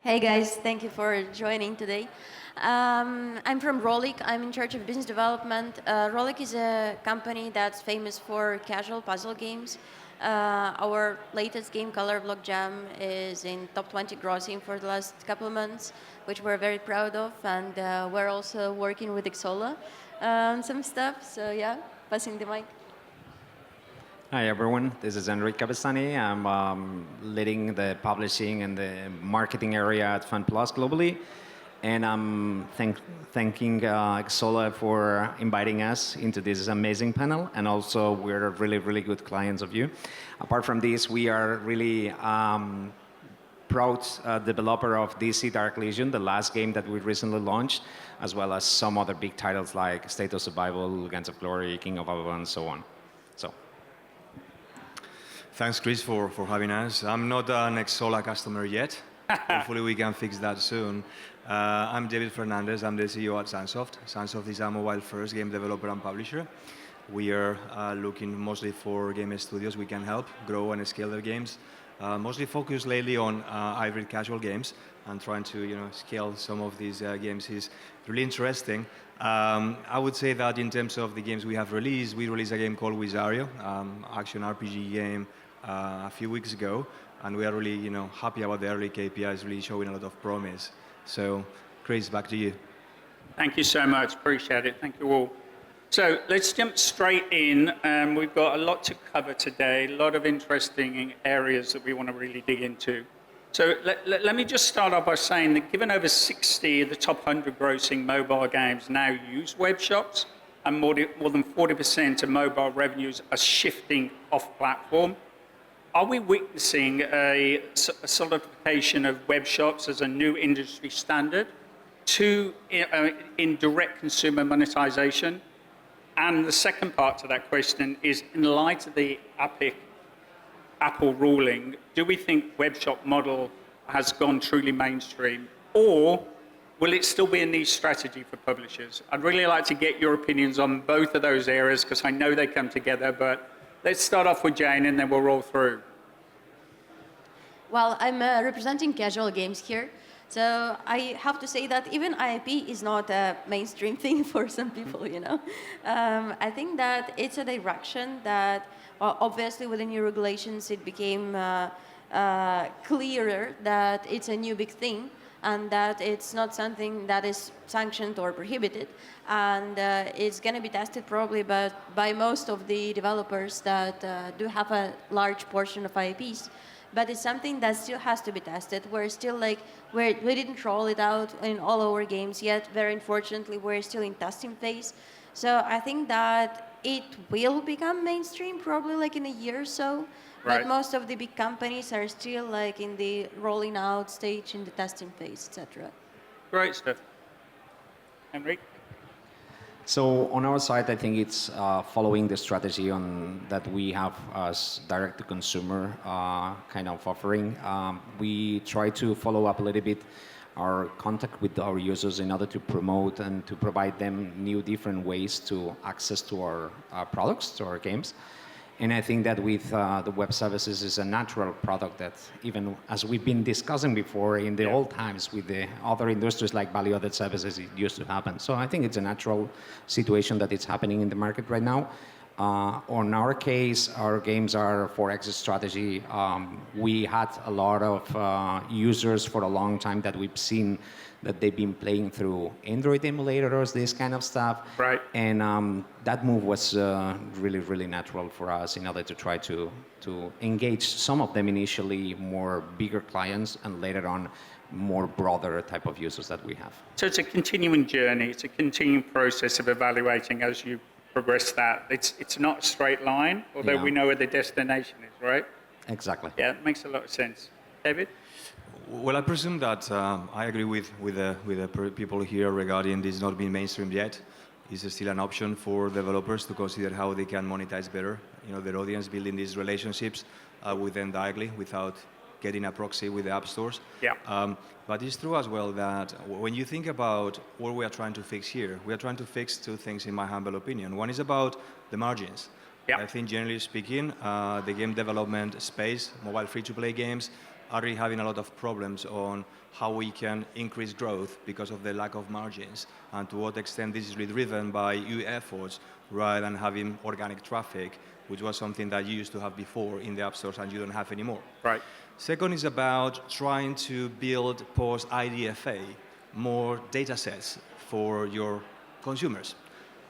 Hey guys, thank you for joining today. I'm from Rollic. I'm in charge of business development. Rollic is a company that's famous for casual puzzle games. Our latest game, Color Block Jam, is in top 20 grossing for the last couple of months, which we're very proud of. And we're also working with Xsolla on some stuff. So yeah, passing the mic. Hi everyone, this is Enric Cabestany. I'm leading the publishing and the marketing area at FunPlus globally. And I'm thanking Xsolla for inviting us into this amazing panel. And also, we're really, really good clients of you. Apart from this, we are really proud developer of DC Dark Legion, the last game that we recently launched, as well as some other big titles like State of Survival, Guns of Glory, King of Avalon, and so on. So. Thanks, Chris, for having us. I'm not an Xsolla customer yet. Hopefully we can fix that soon. I'm David Fernandez. I'm the CEO at Sandsoft. Sandsoft is a mobile-first game developer and publisher. We are looking mostly for game studios we can help grow and scale their games. Mostly focused lately on hybrid casual games and trying to scale some of these games is really interesting. I would say that in terms of the games we have released, we released a game called Wizario, action RPG game a few weeks ago, and we are really happy about the early KPIs, really showing a lot of promise. So, Chris, back to you. Thank you so much. Appreciate it. Thank you all. So let's jump straight in. We've got a lot to cover today, a lot of interesting areas that we want to really dig into. So let me just start off by saying that given over 60 of the top 100 grossing mobile games now use web shops, and more than 40% of mobile revenues are shifting off platform, are we witnessing a solidification of web shops as a new industry standard in direct consumer monetization? And the second part to that question is, in light of the Apple ruling, do we think web shop model has gone truly mainstream, or will it still be a niche strategy for publishers? I'd really like to get your opinions on both of those areas because I know they come together, but let's start off with Jane and then we'll roll through. Well, I'm representing casual games here. So I have to say that even IP is not a mainstream thing for some people, I think that it's a direction that, well, obviously with the new regulations, it became clearer that it's a new big thing and that it's not something that is sanctioned or prohibited. And it's going to be tested probably by most of the developers that do have a large portion of IPs. But it's something that still has to be tested. We're still we didn't roll it out in all our games yet. Very unfortunately, we're still in testing phase. So I think that it will become mainstream probably in a year or so. Right. But most of the big companies are still in the rolling out stage, in the testing phase, etc. Great stuff. Enric? So on our side, I think it's following the strategy that we have as direct-to-consumer kind of offering. We try to follow up a little bit our contact with our users in order to promote and to provide them new different ways to access to our products, to our games. And I think that with the web services is a natural product that, even as we've been discussing before in the old times with the other industries like value-added services, it used to happen. So I think it's a natural situation that it's happening in the market right now. On our case, our games are for exit strategy. We had a lot of users for a long time that we've seen that they've been playing through Android emulators, this kind of stuff. Right. And that move was really, really natural for us in order to try to engage some of them initially more bigger clients and later on more broader type of users that we have. So it's a continuing journey. It's a continuing process of evaluating as you progress that. It's not a straight line, although we know where the destination is, right? Exactly. Yeah, it makes a lot of sense. David? Well, I presume that I agree with the people here regarding this not being mainstream yet. It's still an option for developers to consider how they can monetize better, their audience, building these relationships with them directly without getting a proxy with the app stores. Yeah. But it's true as well that when you think about what we are trying to fix here, we are trying to fix two things in my humble opinion. One is about the margins. Yeah. I think generally speaking, the game development space, mobile free-to-play games, are really having a lot of problems on how we can increase growth because of the lack of margins, and to what extent this is really driven by EU efforts rather than having organic traffic, which was something that you used to have before in the app stores and you don't have anymore. Right. Second is about trying to build post-IDFA more data sets for your consumers.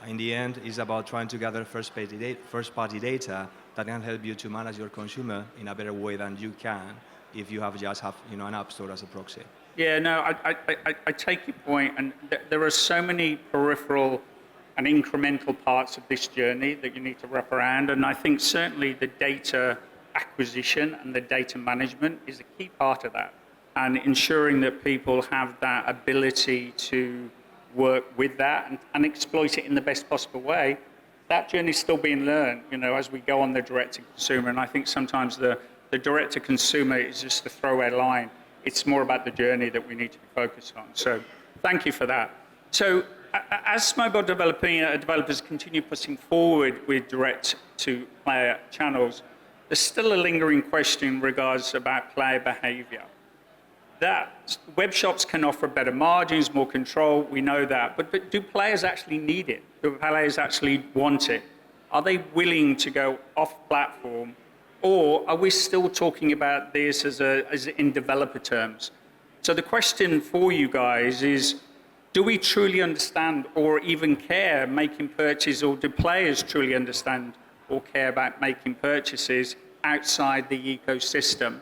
In the end, it's about trying to gather first-party data that can help you to manage your consumer in a better way than you can if you just have an app store as a proxy. Yeah, no, I take your point, and there are so many peripheral and incremental parts of this journey that you need to wrap around, and I think certainly the data acquisition and the data management is a key part of that, and ensuring that people have that ability to work with that and exploit it in the best possible way. That journey is still being learned, as we go on the direct-to-consumer, and I think sometimes the direct-to-consumer is just a throwaway line. It's more about the journey that we need to be focused on. So thank you for that. So as mobile developers continue pushing forward with direct-to-player channels, there's still a lingering question in regards about player behavior. That webshops can offer better margins, more control, we know that, but do players actually need it? Do players actually want it? Are they willing to go off-platform? Or are we still talking about this as in developer terms? So the question for you guys is, do we truly understand or even care making purchases, or do players truly understand or care about making purchases outside the ecosystem?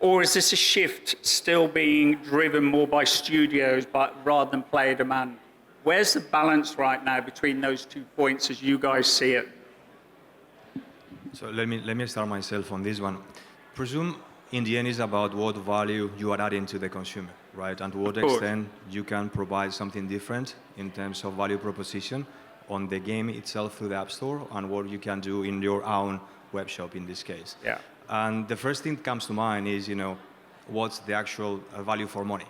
Or is this a shift still being driven more by studios rather than player demand? Where's the balance right now between those 2 points as you guys see it? So let me start myself on this one. Presume in the end is about what value you are adding to the consumer, right? And to what extent you can provide something different in terms of value proposition on the game itself through the App Store, and what you can do in your own web shop in this case. Yeah. And the first thing that comes to mind is, what's the actual value for money?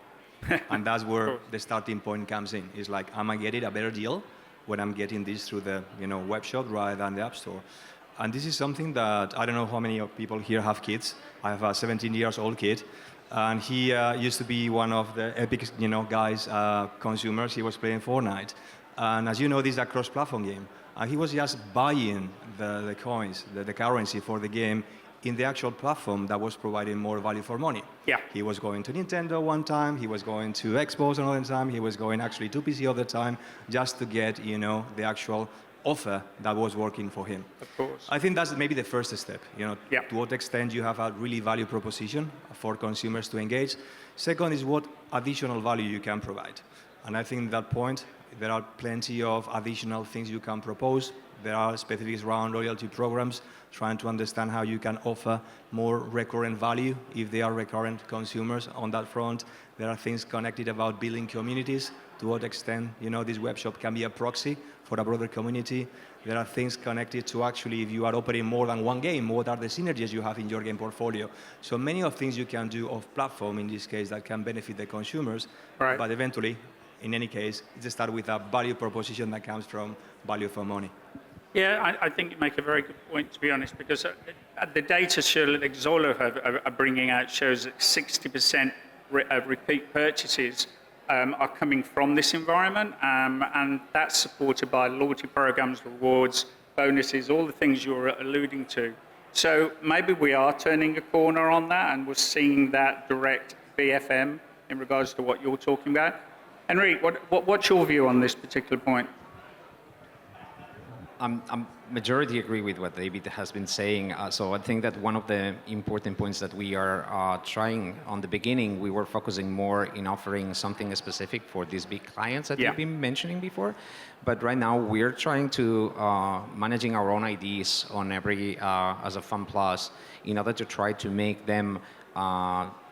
And that's where the starting point comes in. It's like, am I getting a better deal when I'm getting this through the web shop rather than the App Store? And this is something that, I don't know how many of people here have kids. I have a 17-year-old kid, and he used to be one of the epic, guys, consumers. He was playing Fortnite. And as you know, this is a cross-platform game. And he was just buying the coins, the currency for the game in the actual platform that was providing more value for money. Yeah. He was going to Nintendo one time, he was going to Xbox another time, he was going actually to PC other time, just to get, the actual offer that was working for him. Of course. I think that's maybe the first step, Yeah. to what extent you have a really value proposition for consumers to engage. Second is what additional value you can provide. And I think at that point, there are plenty of additional things you can propose. There are specifics around loyalty programs, trying to understand how you can offer more recurrent value if they are recurrent consumers on that front. There are things connected about building communities, to what extent, this web shop can be a proxy for a broader community. There are things connected to actually, if you are operating more than one game, what are the synergies you have in your game portfolio? So many of things you can do off-platform in this case that can benefit the consumers, Right. But eventually, in any case, it's start with a value proposition that comes from value for money. Yeah, I think you make a very good point, to be honest, because the data that Xsolla are bringing out shows that 60% repeat purchases are coming from this environment, and that's supported by loyalty programs, rewards, bonuses, all the things you're alluding to. So maybe we are turning a corner on that, and we're seeing that direct BFM in regards to what you're talking about. Enric, what's your view on this particular point? I'm majority agree with what David has been saying. So I think that one of the important points that we are trying on the beginning, we were focusing more in offering something specific for these big clients that you've been mentioning before. But right now we're trying to managing our own IDs on every as a FunPlus in order to try to make them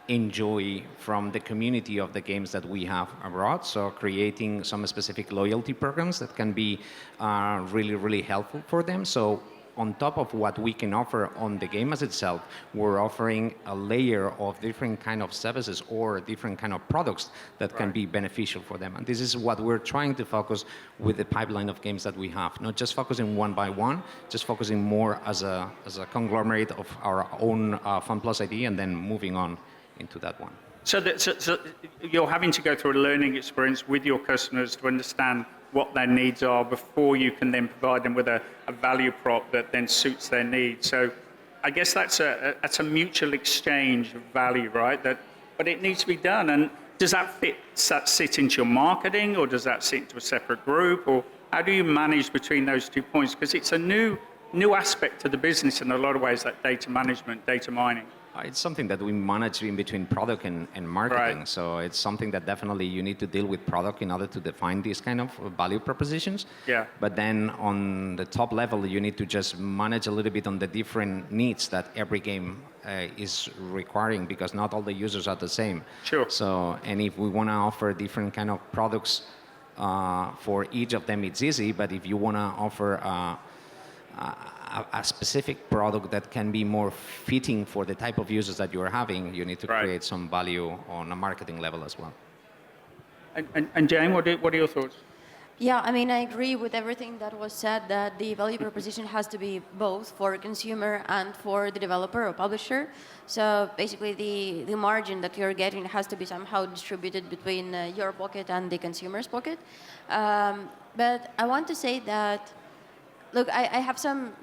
enjoy from the community of the games that we have abroad. So creating some specific loyalty programs that can be really, really helpful for them. So on top of what we can offer on the game as itself, we're offering a layer of different kind of services or different kind of products that can be beneficial for them. And this is what we're trying to focus with the pipeline of games that we have. Not just focusing one by one, just focusing more as a conglomerate of our own FunPlus ID and then moving on into that one. So you're having to go through a learning experience with your customers to understand what their needs are before you can then provide them with a value prop that then suits their needs. So I guess that's a mutual exchange of value, right? But it needs to be done. And does that sit into your marketing, or does that sit into a separate group? Or how do you manage between those 2 points? Because it's a new aspect to the business in a lot of ways, that data management, data mining. It's something that we manage in between product and marketing. Right. So it's something that definitely you need to deal with product in order to define these kind of value propositions. Yeah. But then on the top level, you need to just manage a little bit on the different needs that every game is requiring, because not all the users are the same. Sure. So, and if we want to offer different kind of products for each of them, it's easy. But if you want to offer a specific product that can be more fitting for the type of users that you're having, you need to Right. create some value on a marketing level as well. And Jane, what are your thoughts? Yeah, I mean, I agree with everything that was said, that the value proposition has to be both for consumer and for the developer or publisher. So basically, the margin that you're getting has to be somehow distributed between your pocket and the consumer's pocket. But I want to say that, look, I have some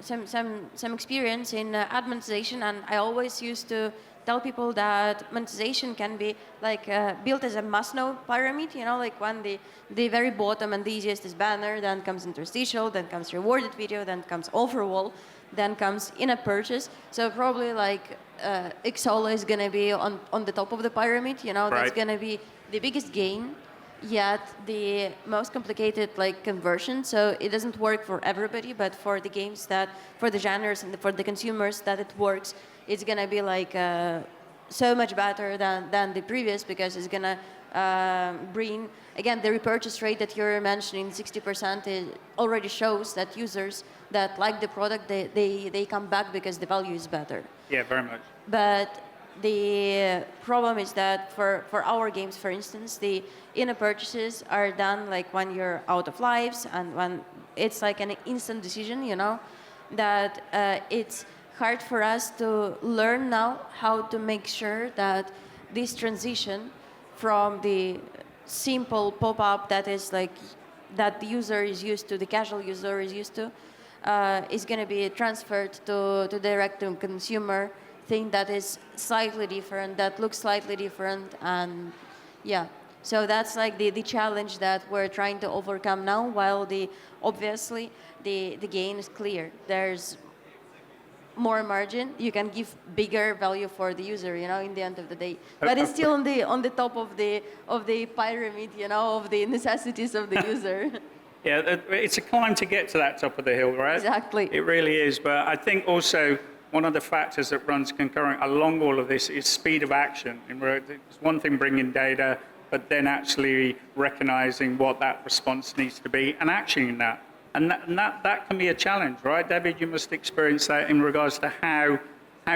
experience in ad monetization, and I always used to tell people that monetization can be like built as a must-know pyramid. You know, like when the very bottom and the easiest is banner, then comes interstitial, then comes rewarded video, then comes overall, then comes in-app purchase. So probably like Xsolla is gonna be on the top of the pyramid. You know, that's Right. gonna be the biggest gain, yet the most complicated like conversion. So it doesn't work for everybody, but for the games that, for the genres and for the consumers that it works, it's gonna be like so much better than the previous, because it's gonna bring, again, the repurchase rate that you're mentioning, 60%, already shows that users that like the product, they come back because the value is better. Yeah, very much. But the problem is that for our games, for instance, the in-app purchases are done like when you're out of lives, and when it's like an instant decision, you know, that it's hard for us to learn now how to make sure that this transition from the simple pop-up that is like, that the user is used to, the casual user is used to, is going to be transferred to direct-to-consumer thing that is slightly different, that looks slightly different, and yeah. So that's like the challenge that we're trying to overcome now, while obviously the gain is clear. There's more margin, you can give bigger value for the user, you know, in the end of the day. But it's still on the top of the pyramid, you know, of the necessities of the user. Yeah, it's a climb to get to that top of the hill, right? Exactly. It really is. But I think also one of the factors that runs concurrent along all of this is speed of action. It's one thing bringing data, but then actually recognizing what that response needs to be and actioning that. And that can be a challenge, right? David, you must experience that in regards to how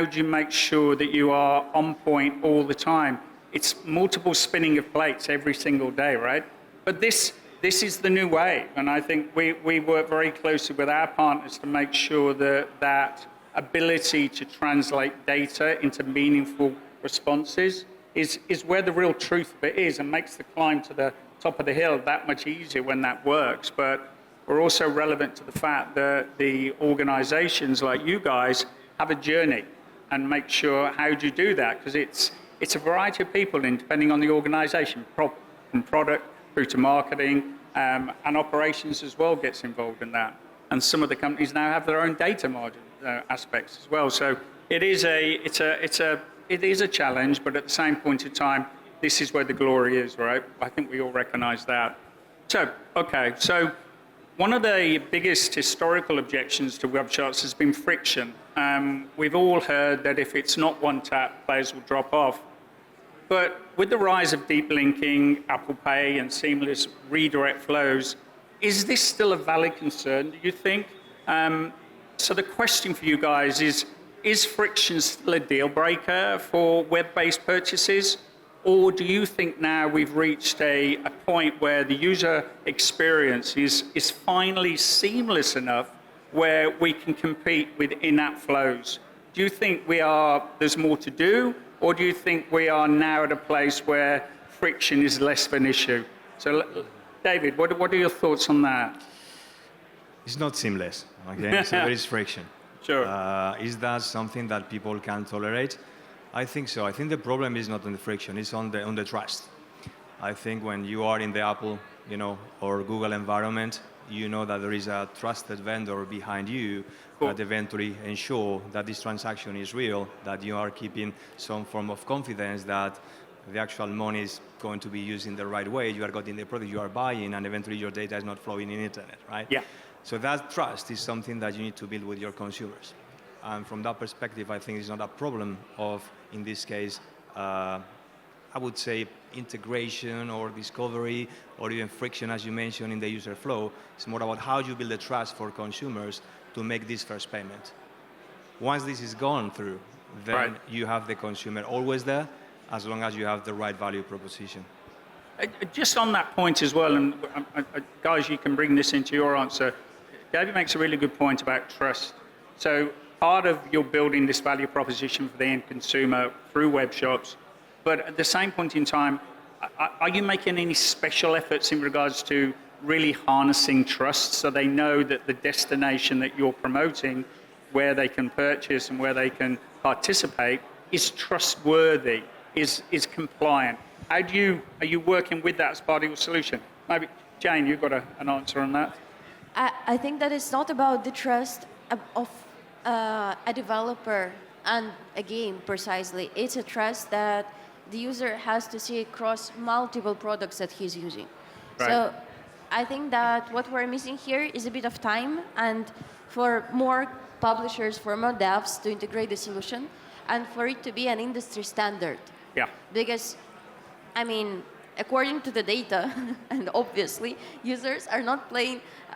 do you make sure that you are on point all the time? It's multiple spinning of plates every single day, right? But this is the new way. And I think we work very closely with our partners to make sure that ability to translate data into meaningful responses is where the real truth of it is, and makes the climb to the top of the hill that much easier when that works. But we're also relevant to the fact that the organizations like you guys have a journey, and make sure, how do you do that? Because it's a variety of people, and depending on the organization, from product through to marketing, and operations as well gets involved in that. And some of the companies now have their own data margin aspects as well. So it is a challenge, but at the same point in time, this is where the glory is, right? I think we all recognize that. So, okay, so one of the biggest historical objections to Webshops has been friction. We've all heard that if it's not one tap, players will drop off. But with the rise of deep linking, Apple Pay, and seamless redirect flows, is this still a valid concern, do you think? So the question for you guys is friction still a deal breaker for web-based purchases? Or do you think now we've reached a point where the user experience is finally seamless enough where we can compete with in-app flows? Do you think there's more to do? Or do you think we are now at a place where friction is less of an issue? So, David, what are your thoughts on that? It's not seamless, okay? So there is friction. Sure. Is that something that people can tolerate? I think so. I think the problem is not on the friction, it's on the trust. I think when you are in the Apple, or Google environment, you know that there is a trusted vendor behind you that eventually ensure that this transaction is real, that you are keeping some form of confidence that the actual money is going to be used in the right way, you are getting the product you are buying, and eventually your data is not flowing in internet, right? Yeah. So that trust is something that you need to build with your consumers. And from that perspective, I think it's not a problem of, in this case, I would say integration or discovery or even friction, as you mentioned, in the user flow. It's more about how you build the trust for consumers to make this first payment. Once this is gone through, then you have the consumer always there, as long as you have the right value proposition. Just on that point as well, and guys, you can bring this into your answer. David makes a really good point about trust. So part of your building this value proposition for the end consumer through Webshops, but at the same point in time, are you making any special efforts in regards to really harnessing trust so they know that the destination that you're promoting, where they can purchase and where they can participate, is trustworthy, is compliant? Are you working with that as part of your solution? Maybe, Jane, you've got an answer on that? I think that it's not about the trust of a developer and a game precisely. It's a trust that the user has to see across multiple products that he's using. Right. So I think that what we're missing here is a bit of time and for more publishers, for more devs to integrate the solution and for it to be an industry standard. Yeah. Because, I mean, according to the data, and obviously,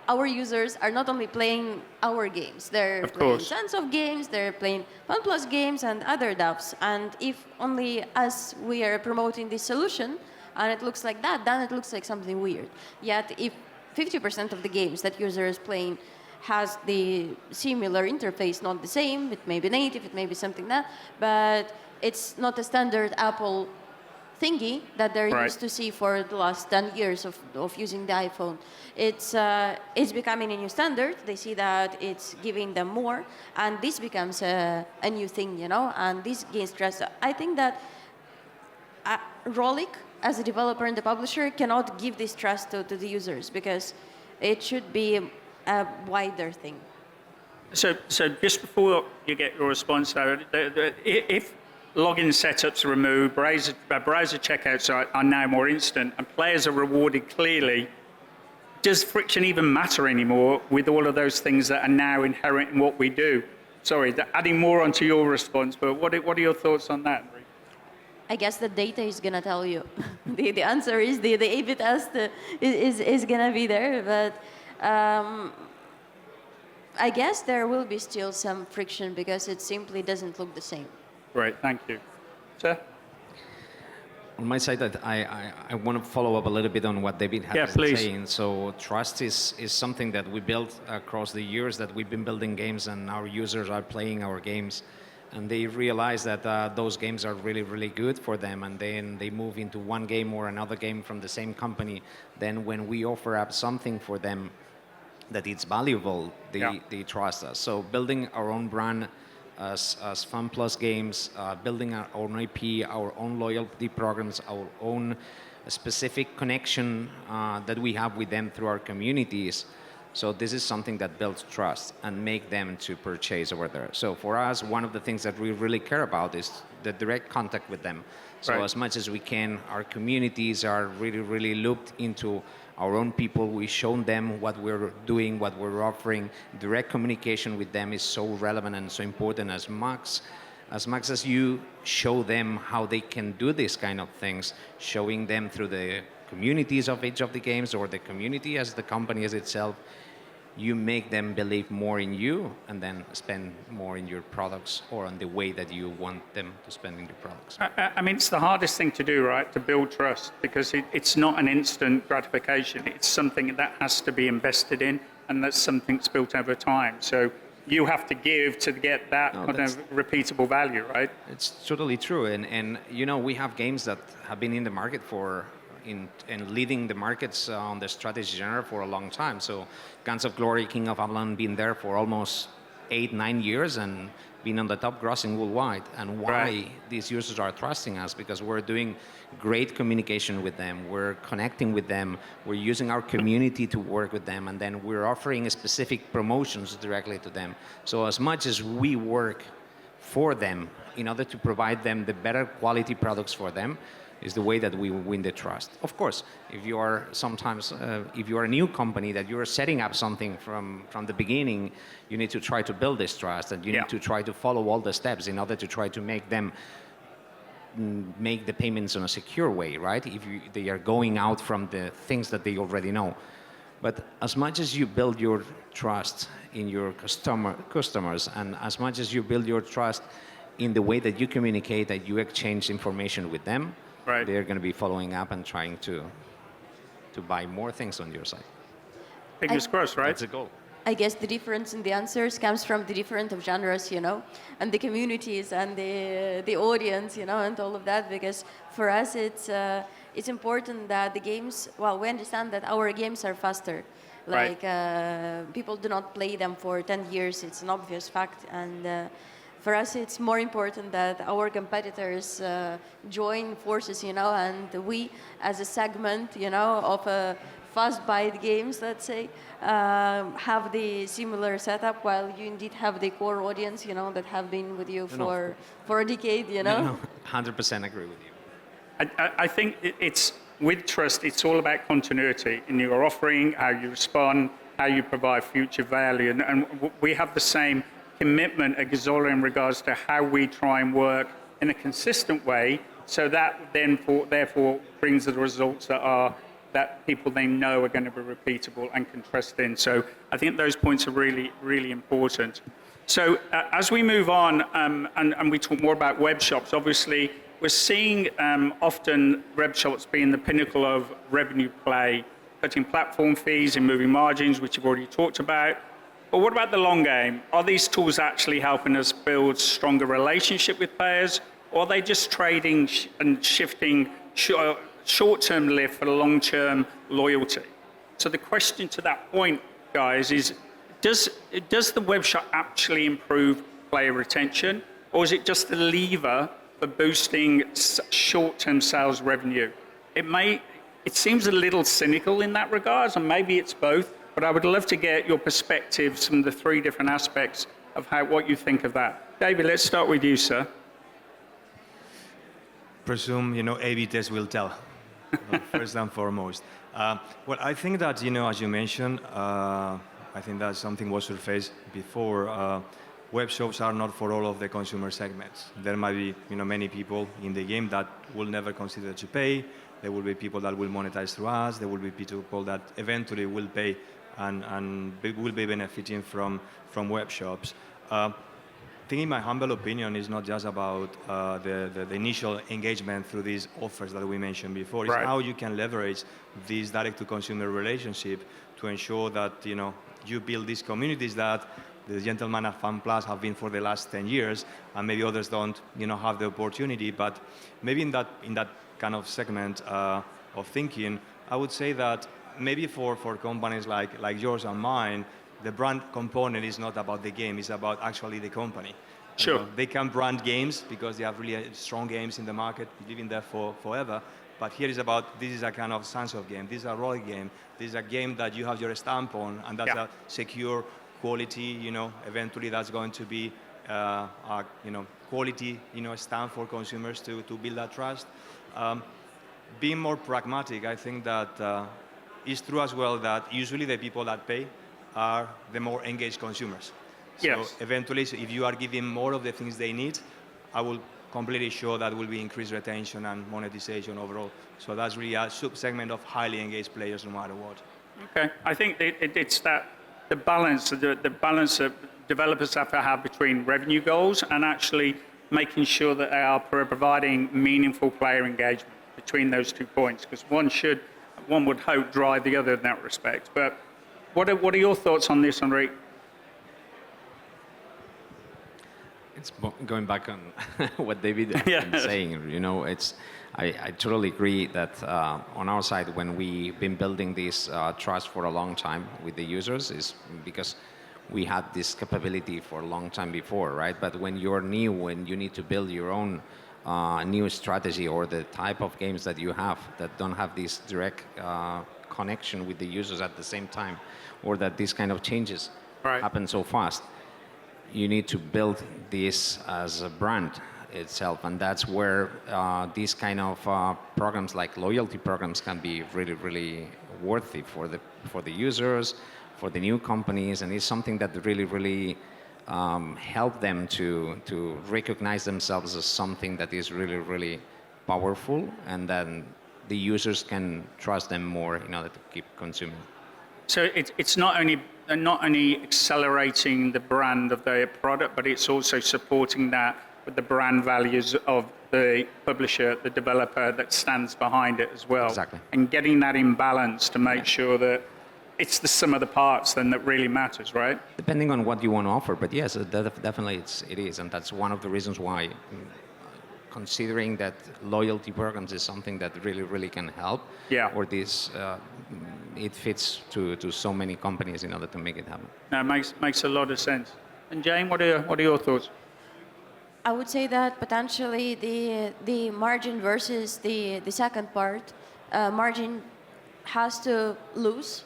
our users are not only playing our games, they're playing Sandsoft games, they're playing FunPlus games and other devs. And if only us, we are promoting this solution, and it looks like that, then it looks like something weird. Yet if 50% of the games that users playing has the similar interface, not the same, it may be native, it may be something that, but it's not a standard Apple thingy that they're used to see for the last 10 years of using the iPhone. It's becoming a new standard. They see that it's giving them more, and this becomes a new thing, and this gains trust. I think that Rollic, as a developer and the publisher, cannot give this trust to the users because it should be a wider thing. So just before you get your response, though, if login setups are removed, browser checkouts are now more instant, and players are rewarded clearly, does friction even matter anymore with all of those things that are now inherent in what we do? Sorry, adding more onto your response, but what are your thoughts on that, Enric? I guess the data is going to tell you. The answer is the A/B test is going to be there, but I guess there will be still some friction because it simply doesn't look the same. Great, thank you. Sir? On my side, I want to follow up a little bit on what David has been saying. So trust is something that we built across the years that we've been building games, and our users are playing our games. And they realize that those games are really, really good for them, and then they move into one game or another game from the same company. Then when we offer up something for them that it's valuable, they trust us. So building our own brand as FunPlus games, building our own IP, our own loyalty programs, our own specific connection that we have with them through our communities. So this is something that builds trust and make them to purchase over there. So for us, one of the things that we really care about is the direct contact with them. So as much as we can, our communities are really, really looped into our own people. We show them what we're doing, what we're offering. Direct communication with them is so relevant and so important. As much as you show them how they can do these kind of things, showing them through the communities of each of the games or the community as the company as itself, you make them believe more in you and then spend more in your products or on the way that you want them to spend in your products. I mean, it's the hardest thing to do, right, to build trust, because it's not an instant gratification. It's something that has to be invested in, and that's something that's built over time. So you have to give to get that No, kind of repeatable value, right? It's totally true, and you know, we have games that have been in the market and leading the markets on the strategy genre for a long time. So, Guns of Glory, King of Avalon, been there for almost 8-9 years and been on the top grossing worldwide. And why Right. these users are trusting us, because we're doing great communication with them, we're connecting with them, we're using our community to work with them, and then we're offering specific promotions directly to them. So as much as we work for them in order to provide them the better quality products for them, is the way that we win the trust. Of course, if you are sometimes, if you are a new company that you're setting up something from the beginning, you need to try to build this trust, and you Yeah. need to try to follow all the steps in order to try to make them make the payments in a secure way, right? If they are going out from the things that they already know. But as much as you build your trust in your customers, and as much as you build your trust in the way that you communicate, that you exchange information with them, Right. they're going to be following up and trying to buy more things on your site. Fingers crossed, right? That's the goal. I guess the difference in the answers comes from the different of genres, you know, and the communities and the audience, you know, and all of that. Because for us, it's important that the games. Well, we understand that our games are faster. Right. Like people do not play them for 10 years. It's an obvious fact, and for us, it's more important that our competitors join forces, you know, and we, as a segment, you know, of fast bite games, let's say, have the similar setup, while you indeed have the core audience, you know, that have been with you for a decade, you know. No, 100% agree with you. I think it's with trust, it's all about continuity in your offering, how you respond, how you provide future value. And we have the same commitment at Xsolla in regards to how we try and work in a consistent way, so that then therefore brings the results that people they know are going to be repeatable and can trust in. So I think those points are really, really important. So as we move on and we talk more about web shops, obviously we're seeing often web shops being the pinnacle of revenue play, cutting platform fees and moving margins, which you've already talked about. But what about the long game? Are these tools actually helping us build stronger relationship with players, or are they just trading and shifting short-term lift for long-term loyalty? So the question to that point, guys, is does the web shop actually improve player retention, or is it just a lever for boosting short-term sales revenue? It seems a little cynical in that regard, and maybe it's both, but I would love to get your perspectives from the three different aspects of what you think of that. David, let's start with you, sir. Presume, A/B test will tell, first and foremost. Well, I think that, as you mentioned, I think that something was surfaced before. Web shops are not for all of the consumer segments. There might be, many people in the game that will never consider to pay. There will be people that will monetize through us. There will be people that eventually will pay and will be benefiting from web shops. I think, in my humble opinion, it's not just about the initial engagement through these offers that we mentioned before. It's Right. how you can leverage this direct-to-consumer relationship to ensure that you build these communities that the gentlemen at FunPlus have been for the last 10 years, and maybe others don't have the opportunity. But maybe in that kind of segment of thinking, I would say that maybe for companies like yours and mine, the brand component is not about the game, it's about actually the company. Sure. They can brand games because they have really strong games in the market, living there forever. But here is about, this is a kind of Sandsoft game, this is a Rollic game, this is a game that you have your stamp on, and that's a secure quality, eventually that's going to be a quality, stamp for consumers to build that trust. Being more pragmatic, I think that it's true as well that usually the people that pay are the more engaged consumers. So Yes. eventually, if you are giving more of the things they need, I will completely sure that will be increased retention and monetization overall. So that's really a sub-segment of highly engaged players no matter what. Okay, I think it's that the balance that developers have to have between revenue goals and actually making sure that they are providing meaningful player engagement between those 2 points, because one would hope drive the other in that respect. But what are your thoughts on this, Enric? It's going back on what David Yeah. was saying. You know, I totally agree that on our side, when we've been building this trust for a long time with the users, is because we had this capability for a long time before, right? But when you're new, when you need to build your own new strategy or the type of games that you have that don't have this direct connection with the users at the same time, or that these kind of changes Right. happen so fast, you need to build this as a brand itself, and that's where these kind of programs like loyalty programs can be really, really worthy for the users, for the new companies, and it's something that really help them to recognize themselves as something that is really, really powerful, and then the users can trust them more in order to keep consuming. So it's not only accelerating the brand of their product, but it's also supporting that with the brand values of the publisher, the developer that stands behind it as well. Exactly. And getting that in balance to make sure that it's the sum of the parts then that really matters, right? Depending on what you want to offer, but yes, definitely it is, and that's one of the reasons why, considering that loyalty programs is something that really can help. Yeah. Or this, it fits to so many companies in order to make it happen. No, it makes a lot of sense. And Jane, what are your thoughts? I would say that potentially the margin versus the second part, margin has to lose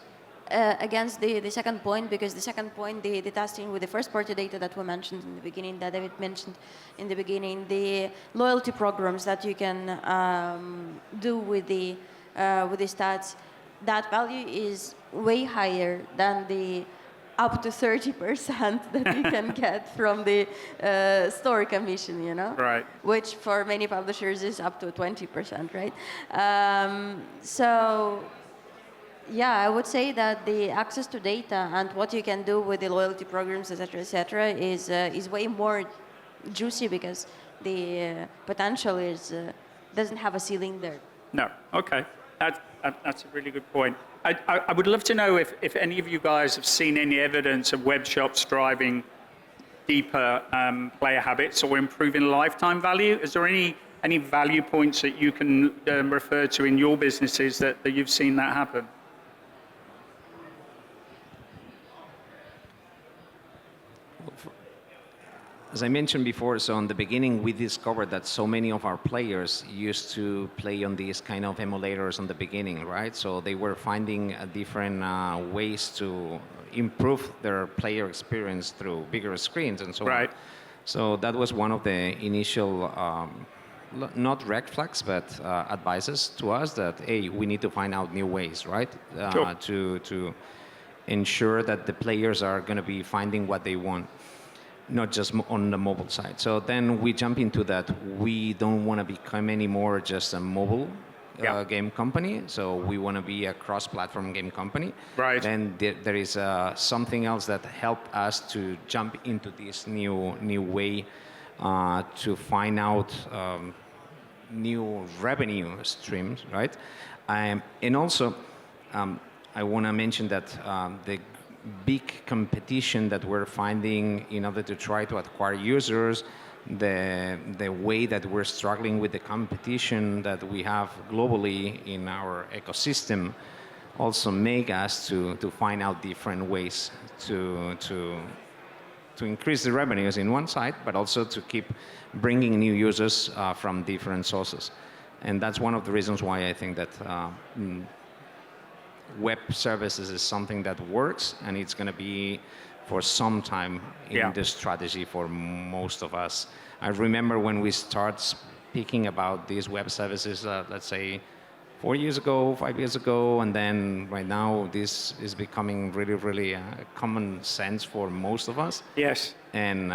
against the second point, because the second point, the testing with the first party data that we mentioned in the beginning, that David mentioned in the beginning, the loyalty programs that you can do with the stats, that value is way higher than the up to 30% that you can get from the store commission, you know? Right. Which for many publishers is up to 20%, right? So, yeah, I would say that the access to data and what you can do with the loyalty programs, et cetera, is way more juicy, because the potential is doesn't have a ceiling there. No. Okay. That's a really good point. I would love to know if any of you guys have seen any evidence of Webshops driving deeper player habits or improving lifetime value. Is there any value points that you can refer to in your businesses that you've seen that happen? As I mentioned before, so in the beginning we discovered that so many of our players used to play on these kind of emulators in the beginning, right? So they were finding different ways to improve their player experience through bigger screens and so on. Right. So that was one of the initial, not red flags, but advices to us that, hey, we need to find out new ways, right? Sure. To ensure that the players are going to be finding what they want, not just on the mobile side. So then we jump into that. We don't want to become anymore just a mobile game company. So we want to be a cross-platform game company. Right. Then there is something else that helped us to jump into this new way to find out new revenue streams, right? And also, I want to mention that the big competition that we're finding in order to try to acquire users, the way that we're struggling with the competition that we have globally in our ecosystem also make us to find out different ways to increase the revenues in one side, but also to keep bringing new users from different sources. And that's one of the reasons why I think that web services is something that works, and it's going to be for some time in the strategy for most of us. I remember when we start speaking about these web services, let's say 4 years ago, 5 years ago, and then right now this is becoming really common sense for most of us. Yes. And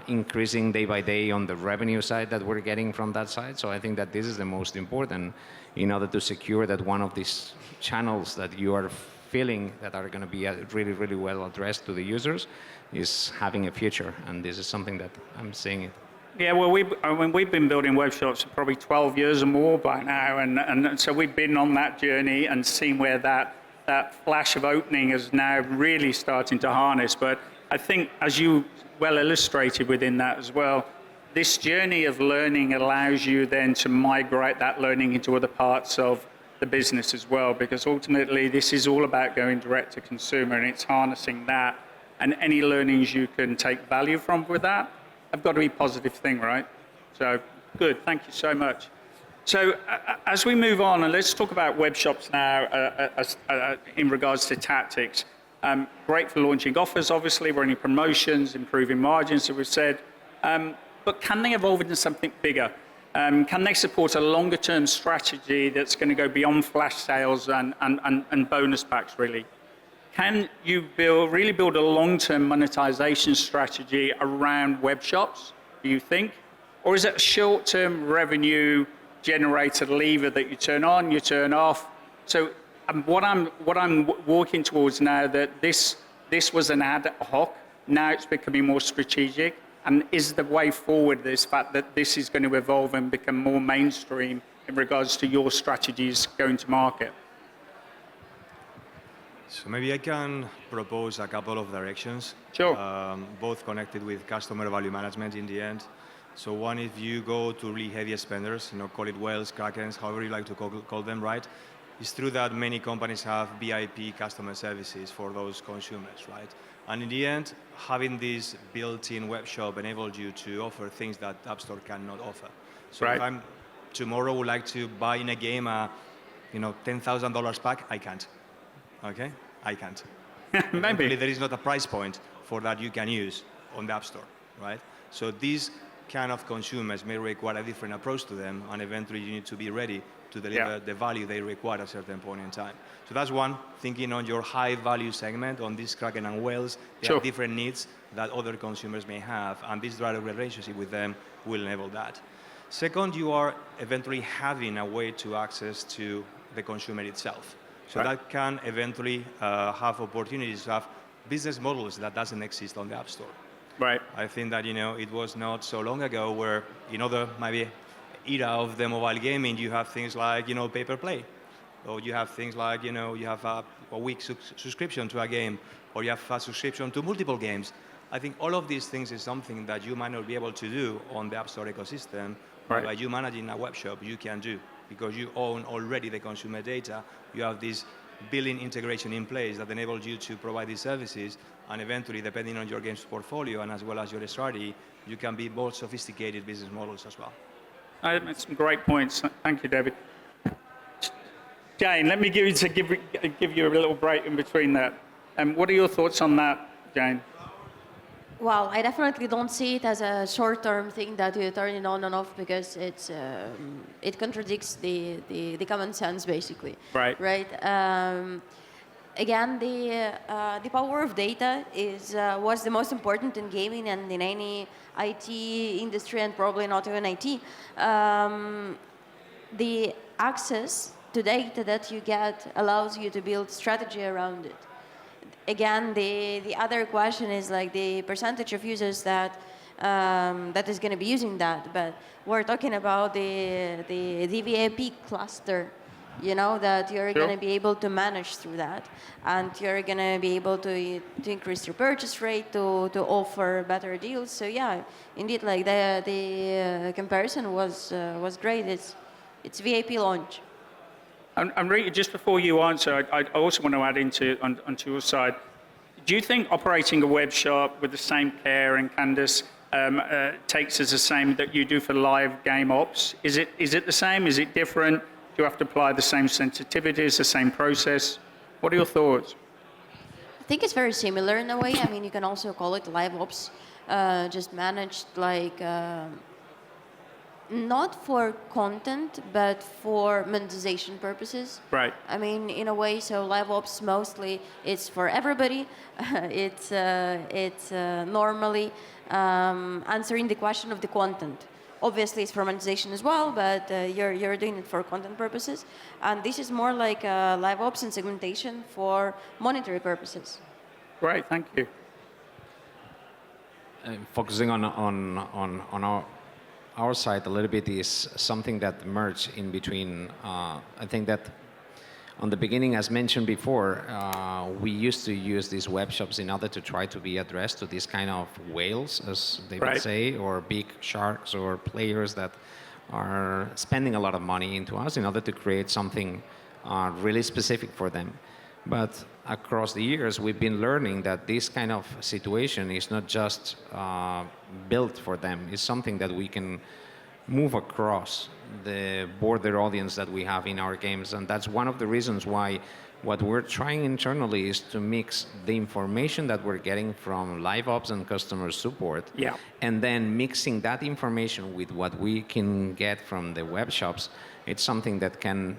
increasing day by day on the revenue side that we're getting from that side. So I think that this is the most important in order to secure that one of these channels that you are feeling that are going to be really well addressed to the users is having a future. And this is something that I'm seeing it. Yeah, well, we've been building Webshops for probably 12 years or more by now, and so we've been on that journey and seen where that flash of opening is now really starting to harness. But I think, as you well illustrated within that as well, this journey of learning allows you then to migrate that learning into other parts of the business as well, because ultimately this is all about going direct to consumer, and it's harnessing that, and any learnings you can take value from with that have got to be a positive thing, right? So good, thank you so much. So as we move on, and let's talk about Webshops now in regards to tactics. Great for launching offers, obviously, running promotions, improving margins, as we've said. But can they evolve into something bigger? Can they support a longer term strategy that's going to go beyond flash sales and bonus packs, really? Can you really build a long-term monetization strategy around Webshops, do you think? Or is it a short-term revenue generator lever that you turn on, you turn off? So what I'm walking towards now, that this was an ad hoc, now it's becoming more strategic, and is the way forward this fact that this is going to evolve and become more mainstream in regards to your strategies going to market? So maybe I can propose a couple of directions. Sure. Both connected with customer value management in the end. So one, if you go to really heavy spenders, call it whales, krakens, however you like to call them, right? It's true that many companies have VIP customer services for those consumers, right? And in the end, having this built-in web shop enables you to offer things that App Store cannot offer. So right. If I'm tomorrow would like to buy in a game a $10,000 pack, I can't. Okay? I can't. Maybe. There is not a price point for that you can use on the App Store, right? So these kind of consumers may require a different approach to them, and eventually you need to be ready to deliver the value they require at a certain point in time. So that's one, thinking on your high value segment, on these Kraken and whales, they have different needs that other consumers may have, and this direct relationship with them will enable that. Second, you are eventually having a way to access to the consumer itself. So that can eventually have opportunities to have business models that doesn't exist on the App Store. Right. I think that, it was not so long ago where in other maybe era of the mobile gaming, you have things like, pay-per-play. Or you have things like, you have a week subscription to a game, or you have a subscription to multiple games. I think all of these things is something that you might not be able to do on the App Store ecosystem. Right. By you managing a web shop, you can do, because you own already the consumer data. You have this billing integration in place that enables you to provide these services, and eventually, depending on your games portfolio and as well as your strategy, you can be more sophisticated business models as well. That's some great points. Thank you, David. Jane, let me give you a little break in between that. What are your thoughts on that, Jane? Well, I definitely don't see it as a short-term thing that you turn it on and off, because it contradicts the common sense, basically. Right. Right. Again, the power of data was the most important in gaming and in any IT industry, and probably not even IT. The access to data that you get allows you to build strategy around it. Again, the other question is like the percentage of users that is going to be using that. But we're talking about the VIP cluster, that you're going to be able to manage through that, and you're going to be able to increase your purchase rate, to offer better deals. So yeah, indeed, like the comparison was great. It's VIP launch. And Rita, just before you answer, I also want to add onto your side. Do you think operating a web shop with the same care and Candice takes as the same that you do for live game ops? Is it the same? Is it different? Do you have to apply the same sensitivities, the same process? What are your thoughts? I think it's very similar in a way. I mean, you can also call it live ops, just managed like not for content, but for monetization purposes. Right. I mean, in a way, so live ops mostly it's for everybody. It's normally answering the question of the content. Obviously, it's for monetization as well, but you're doing it for content purposes. And this is more like live ops and segmentation for monetary purposes. Great, thank you. Focusing on our side a little bit is something that merged in between. I think that On the beginning, as mentioned before, we used to use these web shops in order to try to be addressed to these kind of whales, as they would Right. say, or big sharks or players that are spending a lot of money into us in order to create something really specific for them. But across the years, we've been learning that this kind of situation is not just built for them. It's something that we can move across the border audience that we have in our games. And that's one of the reasons why what we're trying internally is to mix the information that we're getting from live ops and customer support, Yeah. and then mixing that information with what we can get from the web shops. It's something that can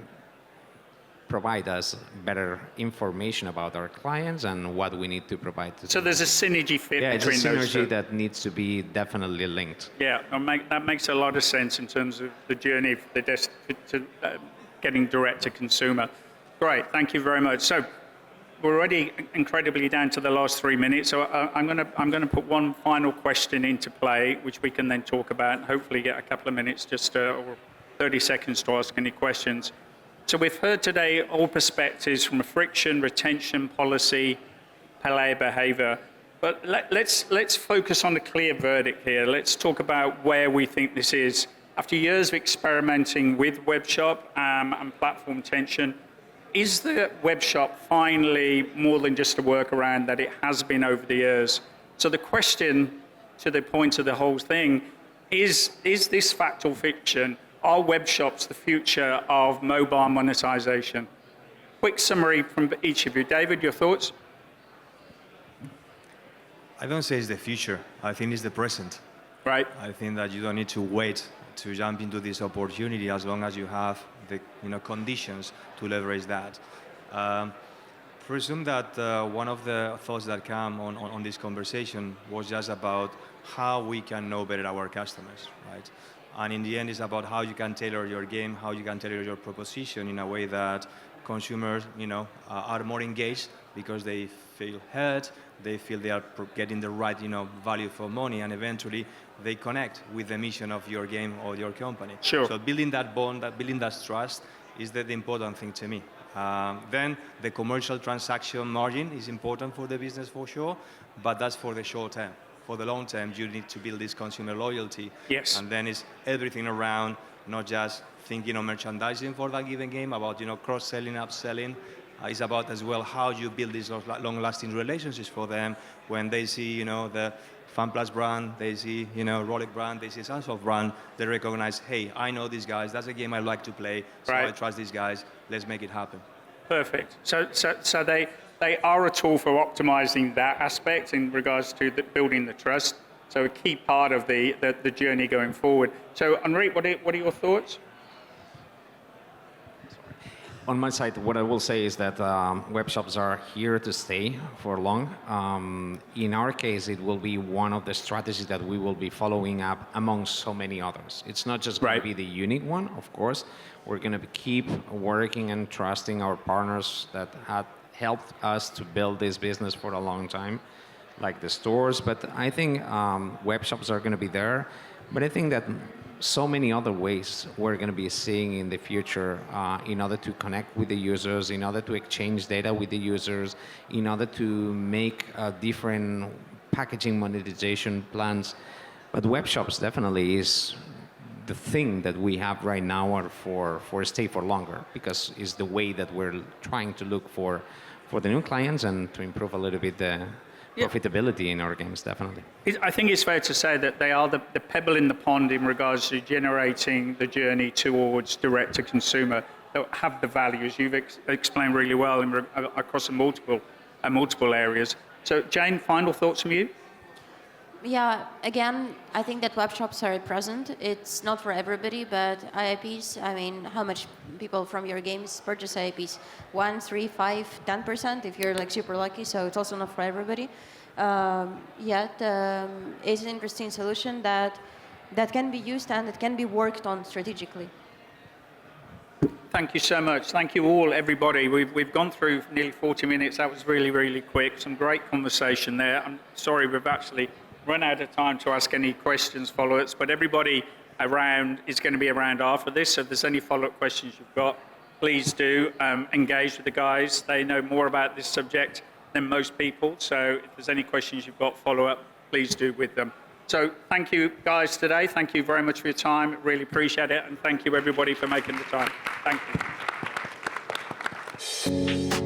provide us better information about our clients and what we need to provide to So them. there's a synergy fit Yeah, it's a between those two. synergy that needs to be definitely linked. Yeah, that makes a lot of sense in terms of the journey for to getting direct to consumer. Great, thank you very much. So we're already incredibly down to the last 3 minutes, so I'm going to put one final question into play, which we can then talk about and hopefully get a couple of minutes or 30 seconds to ask any questions. So we've heard today all perspectives from a friction, retention, policy, player behavior. But let's focus on the clear verdict here. Let's talk about where we think this is. After years of experimenting with webshop and platform tension, is the webshop finally more than just a workaround that it has been over the years? So the question, to the point of the whole thing, is this fact or fiction? Are web shops the future of mobile monetization? Quick summary from each of you. David, your thoughts? I don't say it's the future. I think it's the present. Right. I think that you don't need to wait to jump into this opportunity as long as you have the conditions to leverage that. Presume that one of the thoughts that come on this conversation was just about how we can know better our customers, right? And in the end, it's about how you can tailor your game, how you can tailor your proposition in a way that consumers, are more engaged because they feel heard, they feel they are getting the right, value for money, and eventually they connect with the mission of your game or your company. Sure. So building that bond, building that trust is the important thing to me. Then the commercial transaction margin is important for the business for sure, but that's for the short term. For the long term, you need to build this consumer loyalty. Yes. And then it's everything around, not just thinking of merchandising for that given game, about cross-selling, upselling. It's about as well how you build these long-lasting relationships for them when they see, the FunPlus brand, they see, Rollic brand, they see Sandsoft brand, they recognize, hey, I know these guys, that's a game I like to play, so Right. I trust these guys, let's make it happen. Perfect. So they are a tool for optimizing that aspect in regards to building the trust. So a key part of the journey going forward. So Enric, what are your thoughts? On my side, what I will say is that web shops are here to stay for long. In our case, it will be one of the strategies that we will be following up among so many others. It's not just going Right. to be the unique one, of course. We're going to keep working and trusting our partners that have helped us to build this business for a long time, like the stores. But I think web shops are going to be there. But I think that so many other ways we're going to be seeing in the future in order to connect with the users, in order to exchange data with the users, in order to make different packaging monetization plans. But web shops definitely is the thing that we have right now are for stay for longer, because it's the way that we're trying to look for the new clients and to improve a little bit the profitability in our games, definitely. I think it's fair to say that they are the pebble in the pond in regards to generating the journey towards direct to consumer that have the values you've explained really well across multiple areas. So Jane, final thoughts from you? Yeah, again, I think that web shops are present. It's not for everybody, but IIPs, I mean, how much people from your games purchase IIPs? 1, 3, 5, 10% if you're like super lucky, so it's also not for everybody. Yet, it's an interesting solution that can be used and it can be worked on strategically. Thank you so much. Thank you all, everybody. We've gone through nearly 40 minutes. That was really, really quick. Some great conversation there. I'm sorry we've actually run out of time to ask any questions, follow-ups, but everybody around is going to be around after this. So if there's any follow-up questions you've got, please do engage with the guys. They know more about this subject than most people. So if there's any questions you've got, follow up, please do with them. So thank you guys today. Thank you very much for your time. Really appreciate it. And thank you everybody for making the time. Thank you.